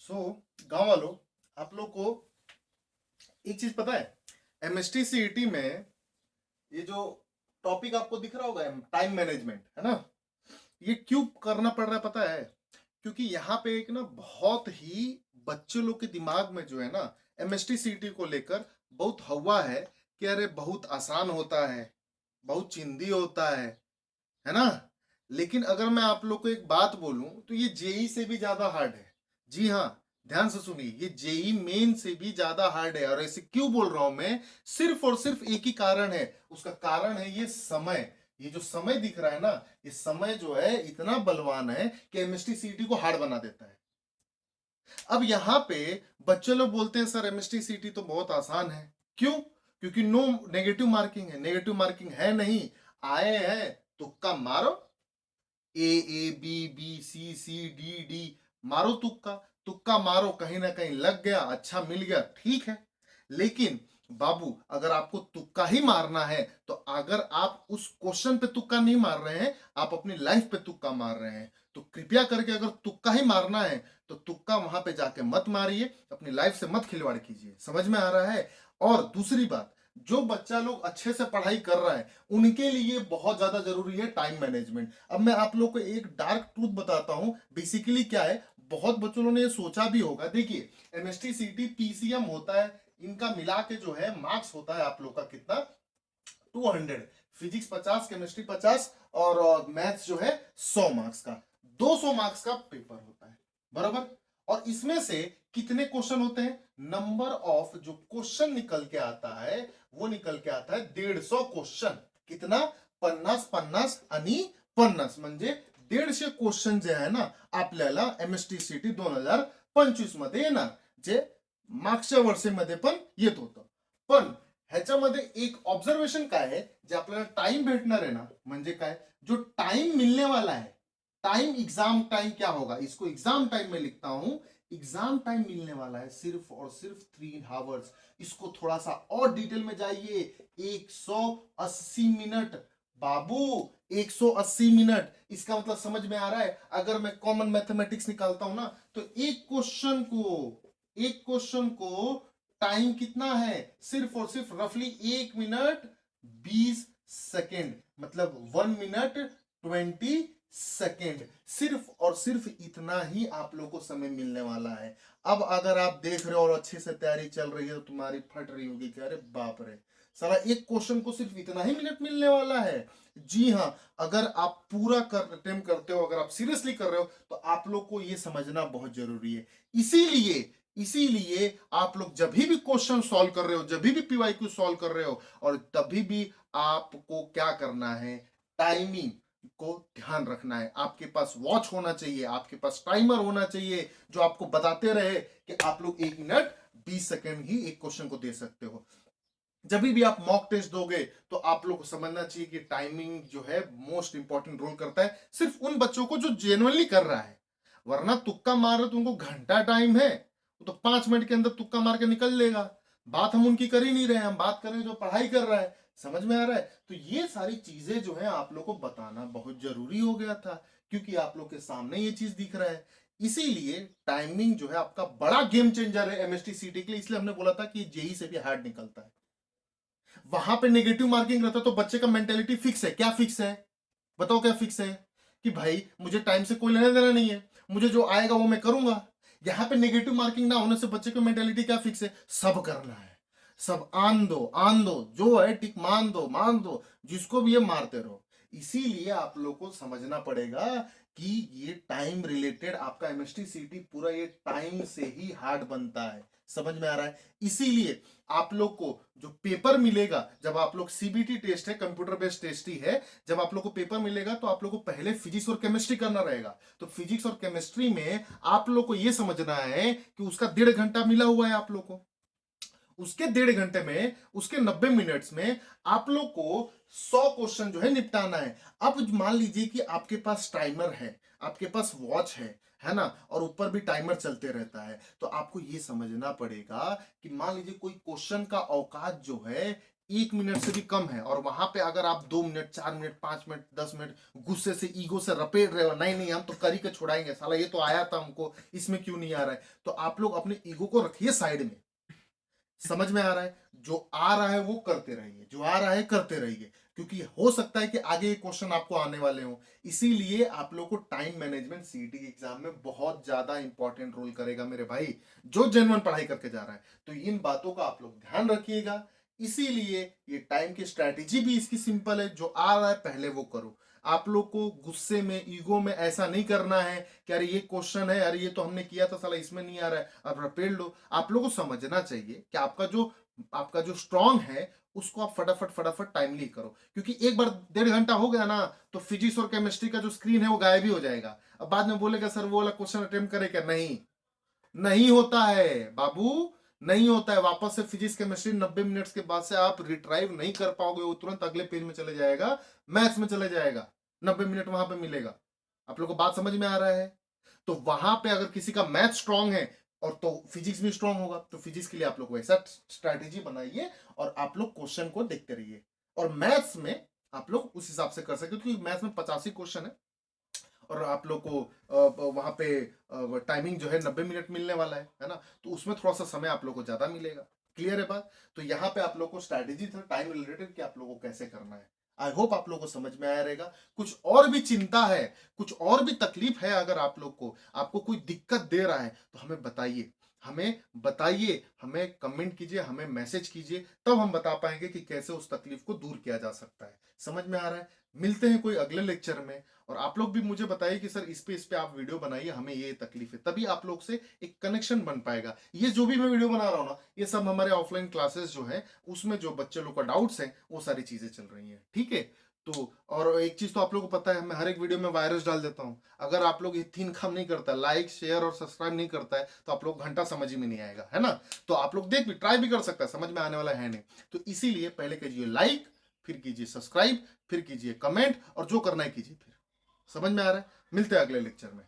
सो गांव वालों, आप लोग को एक चीज पता है? एमएसटी सीईटी में ये जो टॉपिक आपको दिख रहा होगा, टाइम मैनेजमेंट, है ना? ये क्यों करना पड़ रहा है पता है? क्योंकि यहाँ पे एक ना बहुत ही बच्चे लोग के दिमाग में जो है ना, एमएसटी सीईटी को लेकर बहुत हवा है कि अरे बहुत आसान होता है, बहुत चिंदी होता है ना? लेकिन अगर मैं आप लोग को एक बात बोलूं तो ये जेई से भी ज्यादा हार्ड है। जी हाँ, ध्यान से सुनिए, ये जेई मेन से भी ज्यादा हार्ड है। और ऐसे क्यों बोल रहा हूं मैं? सिर्फ और सिर्फ एक ही कारण है। उसका कारण है ये समय। ये जो समय दिख रहा है ना, ये समय जो है इतना बलवान है कि एमएसटी सीटी को हार्ड बना देता है। अब यहाँ पे बच्चे लोग बोलते हैं सर एमएसटी सीटी तो बहुत आसान है। क्यों? क्योंकि नो नेगेटिव मार्किंग है। नेगेटिव मार्किंग है नहीं, आए हैं तुक्का मारो। A B C C D D, मारो तुक्का। तुक्का मारो, कहीं ना कहीं लग गया, अच्छा मिल गया, ठीक है। लेकिन बाबू, अगर आपको तुक्का ही मारना है तो अगर आप उस क्वेश्चन पे तुक्का नहीं मार रहे हैं, आप अपनी लाइफ पे तुक्का मार रहे हैं, तो कृपया करके अगर तुक्का ही मारना है तो तुक्का वहां पे जाके मत मारिए, अपनी लाइफ से मत खिलवाड़ कीजिए। समझ में आ रहा है? और दूसरी बात, जो बच्चा लोग अच्छे से पढ़ाई कर रहा है उनके लिए बहुत ज्यादा जरूरी है टाइम मैनेजमेंट। अब मैं आप लोग को एक डार्क ट्रूथ बताता हूं। बेसिकली क्या है, बहुत बच्चों ने ये सोचा भी होगा। देखिए, एमएसटी सीटी पीसीएम होता है, इनका मिला के जो है मार्क्स होता है आप लोग का कितना? 200। फिजिक्स 50, केमिस्ट्री 50 और मैथ्स जो है 100 मार्क्स का। 200 मार्क्स का पेपर होता है, बराबर? और इसमें से कितने क्वेश्चन होते हैं? नंबर ऑफ जो क्वेश्चन निकल के आता है वो निकल के आता है 150 क्वेश्चन। कितना? 50 आणि 50 म्हणजे 150 क्वेश्चन जे आहे ना आपल्याला एमएसटी सीटी 2025 मध्ये येणार, जे मागच्या वर्षीमध्ये पण येत होतं। पण ह्याच्यामध्ये एक ऑब्झर्वेशन काय आहे, जे आपल्याला टाइम भेटणार आहे ना, म्हणजे काय, जो टाइम मिलने वाला है, टाइम एग्जाम टाइम क्या होगा, इसको एग्जाम टाइम में लिखता हूं। एग्जाम टाइम मिलने वाला है सिर्फ और सिर्फ 3 आवर्स। इसको थोड़ा सा और डिटेल में जाइए। 180 मिनट बाबू, 180 मिनट। इसका मतलब समझ में आ रहा है? अगर मैं कॉमन मैथमेटिक्स निकालता हूं ना, तो एक क्वेश्चन को टाइम कितना है? सिर्फ और सिर्फ रफली 1 मिनट 20 सेकेंड, मतलब 1 मिनट 20 सेकेंड। सिर्फ और सिर्फ इतना ही आप लोग को समय मिलने वाला है। अब अगर आप देख रहे हो और अच्छे से तैयारी चल रही है तो तुम्हारी फट रही होगी कि अरे बाप रे, साला एक क्वेश्चन को सिर्फ इतना ही मिनट मिलने वाला है। जी हाँ, अगर आप पूरा कर अटेम्प्ट करते हो, अगर आप सीरियसली कर रहे हो, तो आप लोग को ये समझना बहुत जरूरी है। इसीलिए इसीलिए आप लोग जब भी क्वेश्चन सॉल्व कर रहे हो, जब भी पीवाईक्यू सॉल्व कर रहे हो, और तभी भी आपको क्या करना है? टाइमिंग को ध्यान रखना है। आपके पास वॉच होना चाहिए, आपके पास टाइमर होना चाहिए जो आपको बताते रहे कि आप लोग 1 मिनट 20 सेकेंड ही एक क्वेश्चन को दे सकते हो। जब भी आप मॉक टेस्ट दोगे तो आप लोग को समझना चाहिए कि टाइमिंग जो है मोस्ट इंपॉर्टेंट रोल करता है, सिर्फ उन बच्चों को जो जेन्युइनली कर रहा है। वरना तुक्का मार रहे तो उनको घंटा टाइम है, वो तो 5 मिनट के अंदर तुक्का मार के निकल लेगा। बात हम उनकी कर ही नहीं रहे, हम बात कर रहे हैं जो पढ़ाई कर रहा है। समझ में आ रहा है? तो ये सारी चीजें जो है आप लोग को बताना बहुत जरूरी हो गया था, क्योंकि आप लोग के सामने ये चीज दिख रहा है। इसीलिए टाइमिंग जो है आपका बड़ा गेम चेंजर है एमएसटी सीटी के लिए। इसलिए हमने बोला था कि जेई से भी हार्ड निकलता है। वहां पे नेगेटिव मार्किंग रहता तो बच्चे का मेंटेलिटी फिक्स है। क्या फिक्स है? बताओ क्या फिक्स है? कि भाई मुझे टाइम से कोई लेना देना नहीं है, मुझे जो आएगा वो मैं करूंगा। यहां पे नेगेटिव मार्किंग ना होने से बच्चे की मेंटेलिटी क्या फिक्स है? सब करना है, सब आन दो, जो है टिक मान दो, जिसको भी ये मारते रहो। इसीलिए आप लोग को समझना पड़ेगा कि ये टाइम रिलेटेड आपका एमएसटी सीटी पूरा ये टाइम से ही हार्ड बनता है। समझ में आ रहा है? इसीलिए आप लोग को जो पेपर मिलेगा, जब आप लोग सीबीटी टेस्ट है, कंप्यूटर बेस्ड टेस्ट ही है, जब आप लोग को पेपर मिलेगा तो आप लोग को पहले फिजिक्स और केमिस्ट्री करना रहेगा। तो फिजिक्स और केमिस्ट्री में आप लोग को यह समझना है कि उसका 1.5 घंटा मिला हुआ है आप लोग को। उसके 1.5 घंटे में, उसके 90 मिनट्स में आप लोग को 100 क्वेश्चन जो है निपटाना है। अब मान लीजिए कि आपके पास टाइमर है, आपके पास वॉच है ना, और ऊपर भी टाइमर चलते रहता है, तो आपको यह समझना पड़ेगा कि मान लीजिए कोई क्वेश्चन का औकात जो है 1 मिनट से भी कम है, और वहां पे अगर आप 2 मिनट, 4 मिनट, 5 मिनट, 10 मिनट गुस्से से, ईगो से रपेट रहे हो, नहीं नहीं हम तो कर ही के छुड़ाएंगे, साला ये तो आया था हमको, इसमें क्यों नहीं आ रहा है, तो आप लोग अपने ईगो को रखिए साइड में। समझ में आ रहा है? जो आ रहा है वो करते रहिए, जो आ रहा है करते रहिए, क्योंकि हो सकता है कि आगे ये क्वेश्चन आपको आने वाले हो। इसीलिए आप लोग को टाइम मैनेजमेंट सीईटी के एग्जाम में बहुत ज्यादा इंपॉर्टेंट रोल करेगा मेरे भाई, जो जेन्युइन पढ़ाई करके जा रहा है। तो इन बातों का आप लोग ध्यान रखिएगा। इसीलिए ये टाइम की स्ट्रैटेजी भी इसकी सिंपल है, जो आ रहा है पहले वो करो। आप लोग को गुस्से में, ईगो में ऐसा नहीं करना है कि अरे ये क्वेश्चन है, अरे ये तो हमने किया था, साला इसमें नहीं आ रहा है, अब रपेट लो। आप लोगों को समझना चाहिए कि आपका जो स्ट्रांग है उसको आप फटाफट फटाफट टाइमली करो, क्योंकि एक बार 1.5 घंटा हो गया ना तो फिजिक्स और केमिस्ट्री का जो स्क्रीन है वो गायब ही हो जाएगा। अब बाद में बोलेगा सर वो वाला क्वेश्चन अटेम्प्ट करे क्या? नहीं, नहीं होता है बाबू, नहीं होता है। वापस से फिजिक्स केमिस्ट्री 90 मिनट्स के बाद से आप रिट्राइव नहीं कर पाओगे, वो तुरंत अगले पेज में चले जाएगा, मैथ्स में चले जाएगा, 90 मिनट वहां पे मिलेगा। आप लोग को बात समझ में आ रहा है? तो वहां पे अगर किसी का मैथ स्ट्रांग है और तो फिजिक्स भी स्ट्रांग होगा, तो फिजिक्स के लिए आप लोग वैसा स्ट्रैटेजी बनाइए और आप लोग क्वेश्चन को देखते रहिए। और मैथ्स में आप लोग उस हिसाब से कर सकते हो, क्योंकि मैथ्स में 85 क्वेश्चन है और आप लोग को वहां पे टाइमिंग जो है 90 मिनट मिलने वाला है ना, तो उसमें थोड़ा सा समय आप लोग को ज्यादा मिलेगा। क्लियर है बात? तो यहाँ पे आप लोग को स्ट्रैटेजी था टाइम रिलेटेड कि आप लोगों को कैसे करना है। आई होप आप लोगों को समझ में आया रहेगा। कुछ और भी चिंता है, कुछ और भी तकलीफ है, अगर आप लोग को, आपको कोई दिक्कत दे रहा है तो हमें बताइए, हमें बताइए, हमें कमेंट कीजिए, हमें मैसेज कीजिए, तब हम बता पाएंगे कि कैसे उस तकलीफ को दूर किया जा सकता है। समझ में आ रहा है? मिलते हैं कोई अगले लेक्चर में। और आप लोग भी मुझे बताइए कि सर इस पे आप वीडियो बनाइए, हमें ये तकलीफ है, तभी आप लोग से एक कनेक्शन बन पाएगा। ये जो भी मैं वीडियो बना रहा हूँ ना, ये सब हमारे ऑफलाइन क्लासेस जो है उसमें जो बच्चे लोग का डाउट्स है वो सारी चीजें चल रही हैं, ठीक है? तो और एक चीज तो आप लोगों को पता है, मैं हर एक वीडियो में वायरस डाल देता हूँ। अगर आप लोग ये 3 काम नहीं करता, लाइक शेयर और सब्सक्राइब नहीं करता है, तो आप लोग घंटा समझ ही में नहीं आएगा, है ना? तो आप लोग देख भी ट्राई भी कर सकता है, समझ में आने वाला है नहीं। तो इसीलिए पहले कीजिए लाइक, फिर कीजिए सब्सक्राइब, फिर कीजिए कमेंट, और जो करना है कीजिए। फिर समझ में आ रहा है? मिलते हैं अगले लेक्चर में।